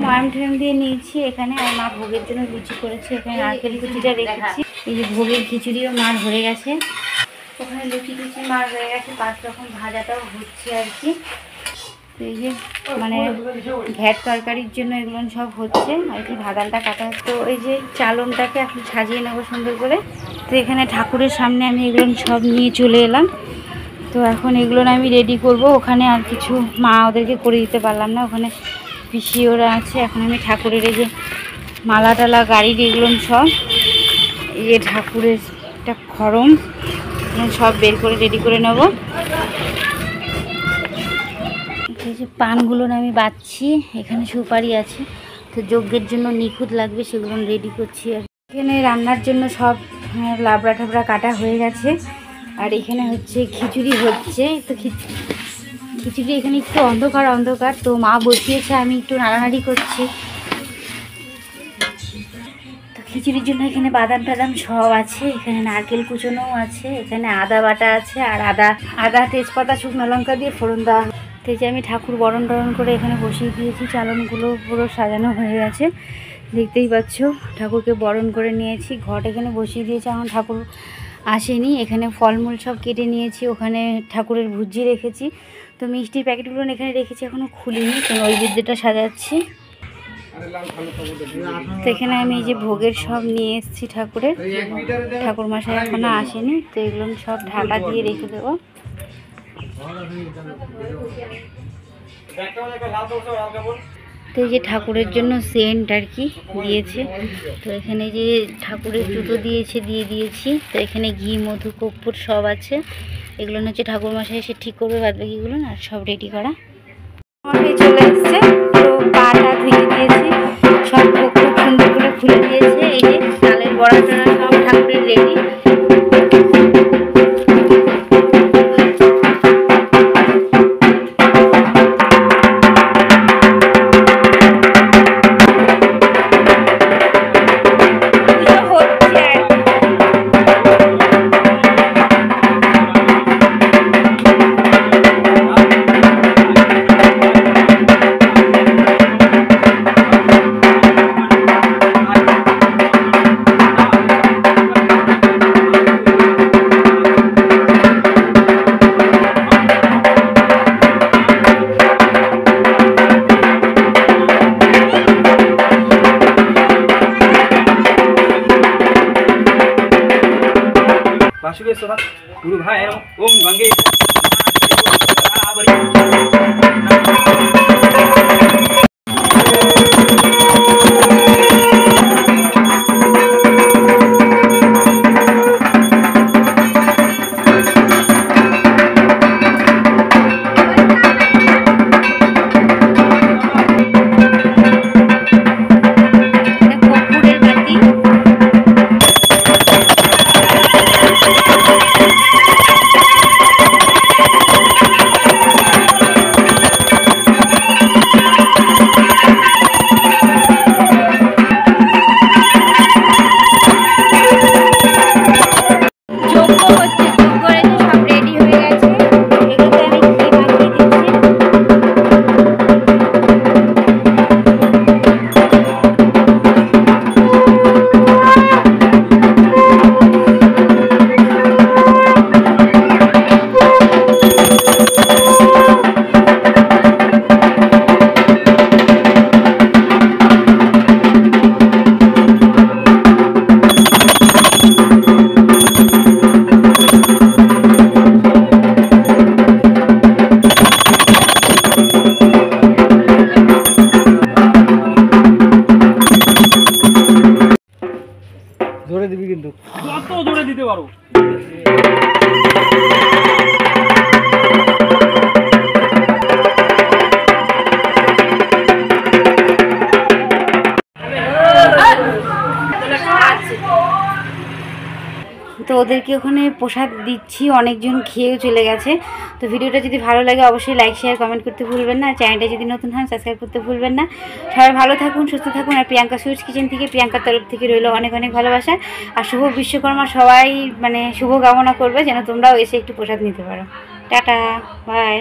ময়াম টয়াম দিয়ে নিয়েছি এখানে। আর মা ভোগের জন্য লুচি করেছে। এখানে নারকেল কুচিটা রেখেছি। এই যে ভোগের খিচুড়িও মার হয়ে গেছে। ওখানে লুচি টুচি মার হয়ে গেছে। 5 রকম ভাজাটাও হচ্ছে আর কি। তো এই যে মানে ভ্যাট তরকারির জন্য এগুলো সব হচ্ছে আর কি। ভাদালটা কাটা। তো এই যে চালনটাকে এখন সাজিয়ে নেবো সুন্দর করে। তো এখানে ঠাকুরের সামনে আমি এগুলো সব নিয়ে চলে এলাম। তো এখন এগুলো আমি রেডি করব। ওখানে আর কিছু মা ওদেরকে করে দিতে পারলাম না, ওখানে পিসি ওরা আছে। এখন আমি ঠাকুরের এই যে মালা টালা গাড়ির এগুলো সব, এই যে ঠাকুরের একটা খড়ম সব বের করে রেডি করে নেব। এই যে পানগুলো আমি বাঁধছি। এখানে সুপারি আছে, তো যজ্ঞের জন্য নিখুঁত লাগবে, সেগুলো রেডি করছি। আর এখানে রান্নার জন্য সব লাবড়া ঠাবড়া কাটা হয়ে গেছে। আর এখানে হচ্ছে খিচুড়ি হচ্ছে। তো খিচুড়ি এখানে একটু অন্ধকার অন্ধকার, তো মা বসিয়েছে, আমি একটু নাড়ানাড়ি করছি। তো খিচুড়ির জন্য এখানে বাদাম টাদাম সব আছে। এখানে নারকেল কুচোনোও আছে। এখানে আদা বাটা আছে। আর আদা তেজপাতা শুকনো লঙ্কা দিয়ে ফোড়ন দেওয়া। তো এই যে আমি ঠাকুর বরণ টরণ করে এখানে বসিয়ে দিয়েছি। চালনগুলো পুরো সাজানো হয়ে গেছে, দেখতেই পাচ্ছ। ঠাকুরকে বরণ করে নিয়েছি, ঘট এখানে বসিয়ে দিয়েছি। এখন ঠাকুর আসেনি। এখানে ফলমূল সব কেটে নিয়েছি। ওখানে ঠাকুরের ভুজি রেখেছি। তো মিষ্টির প্যাকেটগুলো এখানে রেখেছি, এখনও খুলিনি। তো নৈবেদ্যটা সাজাচ্ছি। তো এখানে আমি এই যে ভোগের সব নিয়ে এসেছি ঠাকুরের। ঠাকুর মশাই এখনো আসেনি, তো এগুলো সব ঢাকা দিয়ে রেখে দেবো। তো এই যে ঠাকুরের জন্য সেন্ট আর কি দিয়েছে। তো এখানে যে ঠাকুরের জুতো দিয়ে দিয়েছি। তো এখানে ঘি মধু কর্পূর সব আছে। এগুলো হচ্ছে ঠাকুর মশাই এসে ঠিক করবে, বাদ বাকিগুলো আর সব রেডি করা চলে এসছে। তো পাটা ধুয়ে দিয়েছি, সব খুব সুন্দর করে খুলে দিয়েছে। এই যে চালের বড়া টড়া সব ঠাকুরের রেডি। गुरु भाई ओम गंगे জোরে দিবি, কিন্তু কত জোরে দিতে পারো। তো ওদেরকে ওখানে প্রসাদ দিচ্ছি, অনেকজন খেয়েও চলে গেছে। তো ভিডিওটা যদি ভালো লাগে অবশ্যই লাইক শেয়ার কমেন্ট করতে ভুলবেন না। আর চ্যানেলটা যদি নতুন হন সাবস্ক্রাইব করতে ভুলবেন না। সবাই ভালো থাকুন, সুস্থ থাকুন। আর প্রিয়াঙ্কা সুইটস কিচেন থেকে, প্রিয়াঙ্কার তরফ থেকে রইল অনেক অনেক ভালোবাসা। আর শুভ বিশ্বকর্মা সবাই মানে শুভ কামনা করবে যেন তোমরাও এসে একটু প্রসাদ নিতে পারো। Tata, by.